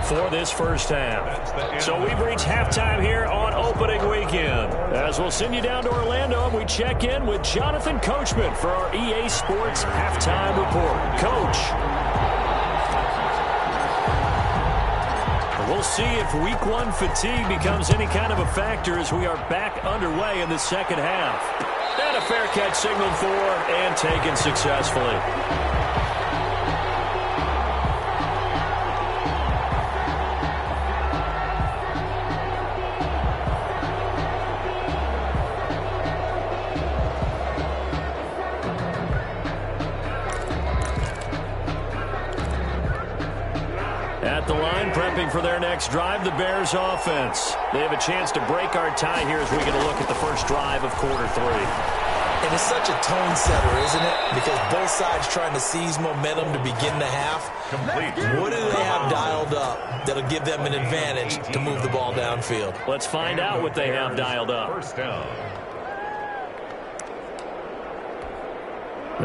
for this first half. So we've reached halftime here on opening weekend. As we'll send you down to Orlando, and we check in with Jonathan Coachman for our EA Sports Halftime Report. Coach. We'll see if week one fatigue becomes any kind of a factor as we are back underway in the second half. And a fair catch signaled for and taken successfully. At the line, prepping for their next drive, the Bears offense. They have a chance to break our tie here as we get a look at the first drive of quarter three. And it's such a tone setter, isn't it? Because both sides trying to seize momentum to begin the half. What do they have dialed up that'll give them an advantage to move the ball downfield? Let's find out what they have dialed up. First down.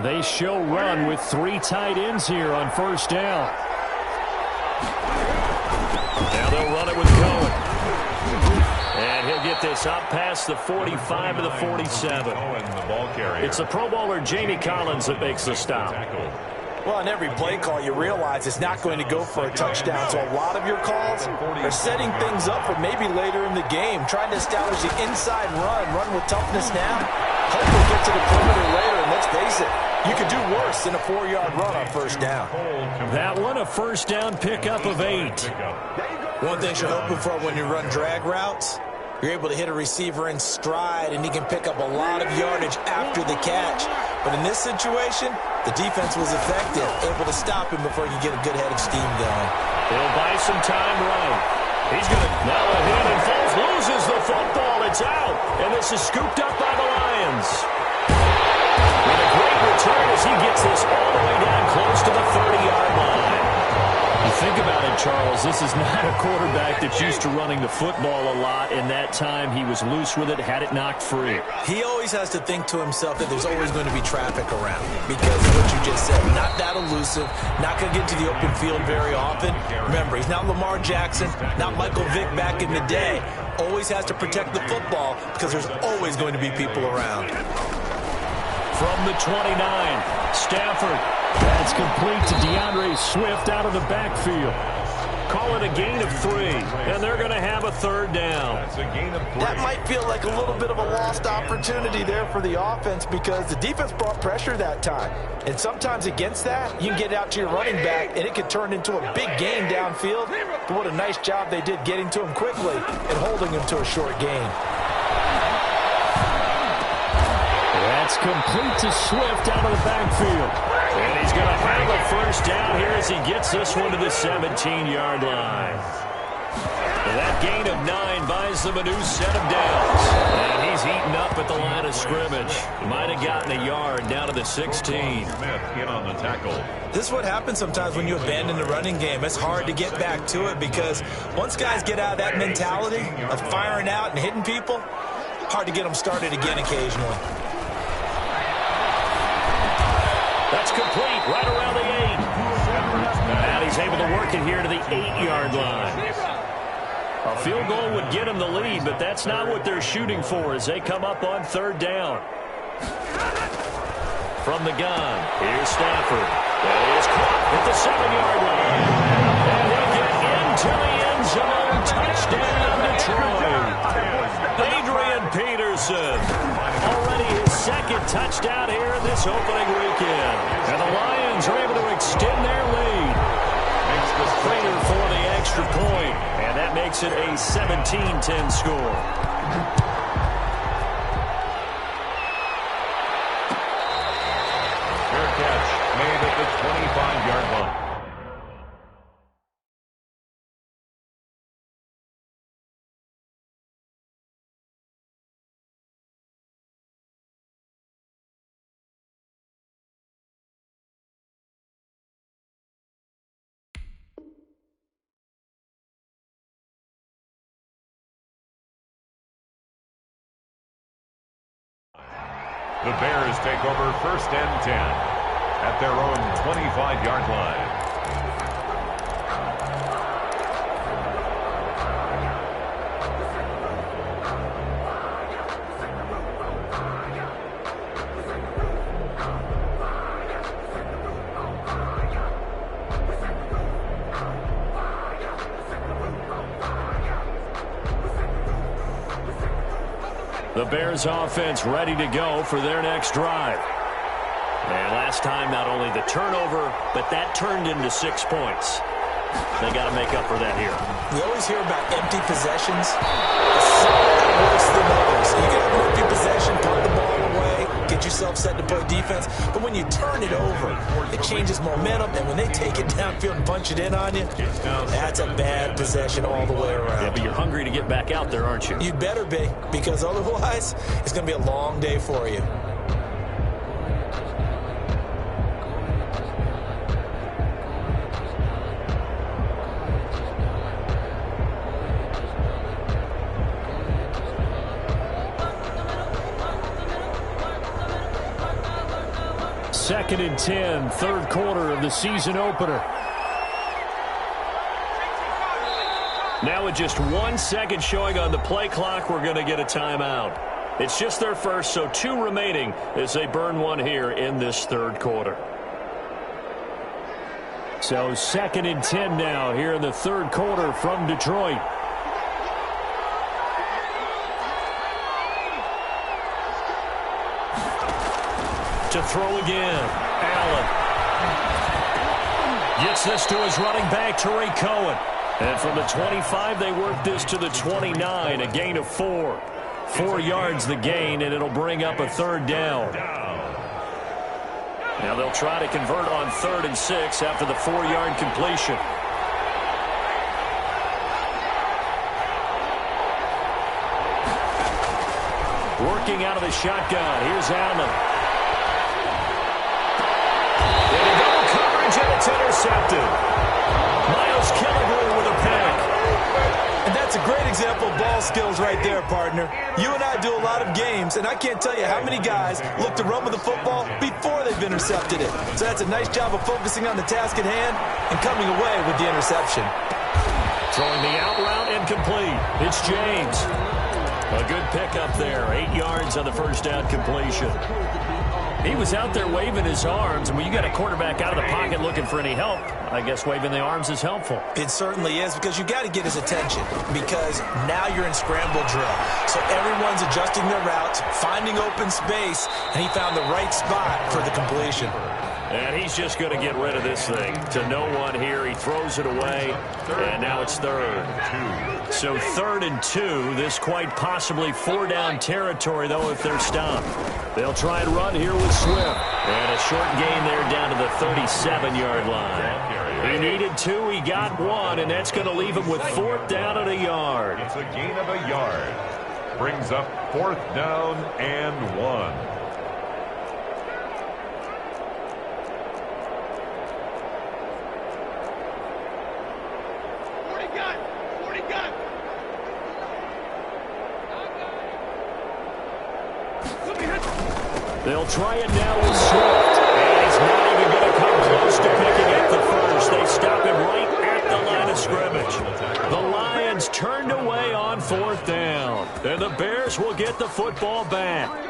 They show run with 3 tight ends here on first down. Now they'll run it with Cohen. And he'll get this up past the 45 to the 47. It's the Pro Bowler Jamie Collins that makes the stop. Well, on every play call, you realize it's not going to go for a touchdown. So a lot of your calls are setting things up for maybe later in the game, trying to establish the inside run with toughness now. Hopefully get to the perimeter later, and let's face it, you could do worse than a 4-yard run on first down. That one, a first down pickup of 8. One thing you're hoping for when you run drag routes, you're able to hit a receiver in stride, and he can pick up a lot of yardage after the catch. But in this situation, the defense was effective, able to stop him before he could get a good head of steam going. He'll buy some time right. He's going to now a hit and falls, loses the football. It's out, and this is scooped up by the Lions. With a great return as he gets this all the way down close to the 30-yard line. You think about it, Charles, this is not a quarterback that's used to running the football a lot, and that time he was loose with it, had it knocked free. He always has to think to himself that there's always going to be traffic around because of what you just said. Not that elusive, not going to get to the open field very often. Remember, he's not Lamar Jackson, not Michael Vick back in the day. Always has to protect the football because there's always going to be people around. From the 29, Stafford. That's complete to DeAndre Swift out of the backfield. Call it a gain of 3, and they're going to have a third down. That might feel like a little bit of a lost opportunity there for the offense because the defense brought pressure that time. And sometimes against that, you can get out to your running back, and it could turn into a big gain downfield. But what a nice job they did getting to him quickly and holding him to a short gain. That's complete to Swift out of the backfield. And he's going to have a first down here as he gets this one to the 17-yard line. And that gain of 9 buys them a new set of downs. And he's eaten up at the line of scrimmage. Might have gotten a yard down to the 16. Smith in on the tackle. This is what happens sometimes when you abandon the running game. It's hard to get back to it because once guys get out of that mentality of firing out and hitting people, hard to get them started again occasionally. That's complete right around the 8. And he's able to work it here to the 8-yard line. A field goal would get him the lead, but that's not what they're shooting for as they come up on third down. From the gun, here's Stafford. That is caught at the 7-yard line. And he'll get into the end zone. Touchdown, Detroit. Adrian Peterson. Already his second touchdown here this opening weekend. And the Lions are able to extend their lead. Makes the Prater for the extra point. And that makes it a 17-10 score. Fair catch made at the 25-yard line. The Bears take over 1st and 10 at their own 25-yard line. The Bears offense ready to go for their next drive. And last time, not only the turnover, but that turned into 6 points. They got to make up for that here. We always hear about empty possessions. Some are worse than others. You can have an empty possession, punt the ball away, get yourself set to play defense. But when you turn it over, it changes momentum. And when they take it downfield and punch it in on you, that's a bad possession all the way around. Yeah, but you're hungry to get back out there, aren't you? You'd better be, because otherwise, it's going to be a long day for you. Second and 10, third quarter of the season opener. Now with just 1 second showing on the play clock, we're going to get a timeout. It's just their first, so 2 remaining as they burn one here in this third quarter. So second and 10 now here in the third quarter from Detroit. To throw again, Allen. Gets this to his running back, Tariq Cohen. And from the 25, they work this to the 29, a gain of 4. 4 yards the gain, and it'll bring up a third down. Now they'll try to convert on 3rd and 6 after the 4-yard completion. Working out of the shotgun, here's Allen. And it's intercepted. Miles Killebrew with a pick. And that's a great example of ball skills right there, partner. You and I do a lot of games, and I can't tell you how many guys look to run with the football before they've intercepted it. So that's a nice job of focusing on the task at hand and coming away with the interception. Throwing the out route incomplete. It's James. A good pickup there. 8 yards on the first down completion. He was out there waving his arms, and when you got a quarterback out of the pocket looking for any help, I guess waving the arms is helpful. It certainly is, because you got to get his attention, because now you're in scramble drill. So everyone's adjusting their routes, finding open space, and he found the right spot for the completion. And he's just going to get rid of this thing to no one here. He throws it away, and now it's 3rd. So 3rd and 2. This quite possibly 4-down territory, though, if they're stopped. They'll try and run here with Swift. And a short gain there down to the 37-yard line. He needed 2. He got 1, and that's going to leave him with 4th down and a yard. It's a gain of a yard. Brings up 4th down and 1. They'll try it now with Swift. And he's not even going to come close to picking up the first. They stop him right at the line of scrimmage. The Lions turned away on 4th down. And the Bears will get the football back.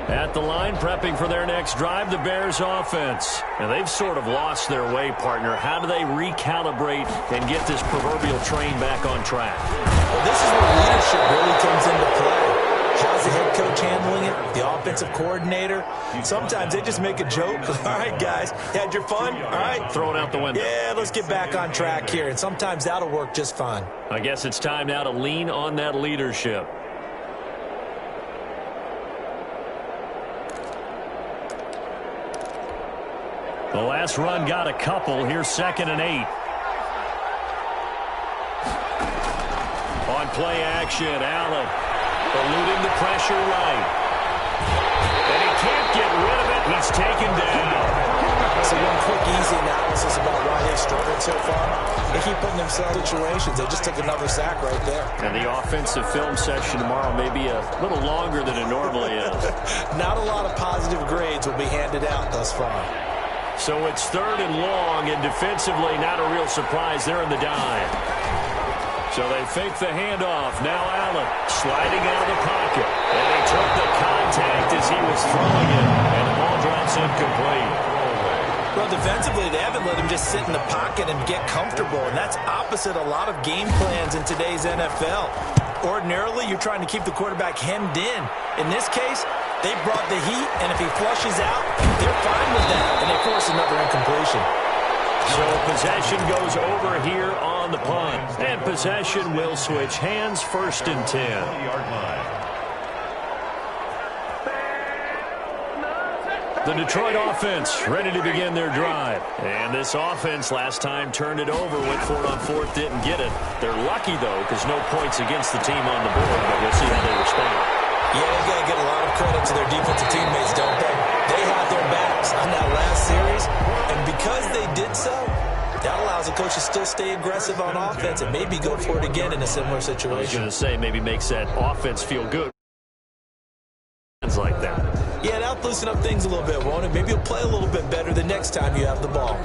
At the line, prepping for their next drive, the Bears offense. And they've sort of lost their way, partner. How do they recalibrate and get this proverbial train back on track? Well, this is where leadership really comes into play. How's the head coach handling it? The offensive coordinator? Sometimes they just make a joke. All right, guys, had your fun? All right. Throw it out the window. Yeah, let's get back on track here. And sometimes that'll work just fine. I guess it's time now to lean on that leadership. The last run got a couple. Here's 2nd and 8. On play action, Allen eluding the pressure right. And he can't get rid of it. He's taken down. So one quick, easy analysis about why they struggled so far. They keep putting themselves in situations. They just took another sack right there. And the offensive film session tomorrow may be a little longer than it normally is. Not a lot of positive grades will be handed out thus far. So it's 3rd and long, and defensively not a real surprise. They're in the dive. So they fake the handoff. Now Allen sliding out of the pocket. And he took the contact as he was throwing it. And the ball drops incomplete. Well, defensively, they haven't let him just sit in the pocket and get comfortable, and that's opposite a lot of game plans in today's NFL. Ordinarily, you're trying to keep the quarterback hemmed in. In this case, they brought the heat, and if he flushes out, they're fine with that, and they force another incompletion. So possession goes over here on the punt, and possession will switch hands, 1st and 10. The Detroit offense ready to begin their drive. And this offense last time turned it over, went for it on 4th, didn't get it. They're lucky, though, because no points against the team on the board, but we'll see how they respond. Yeah, they got to get a lot of credit to their defensive teammates, don't they? They had their backs on that last series, and because they did so, that allows the coach to still stay aggressive on offense and maybe go for it again in a similar situation. I was going to say, maybe makes that offense feel good. Like that. Yeah, that'll loosen up things a little bit, won't it? Maybe you'll play a little bit better the next time you have the ball.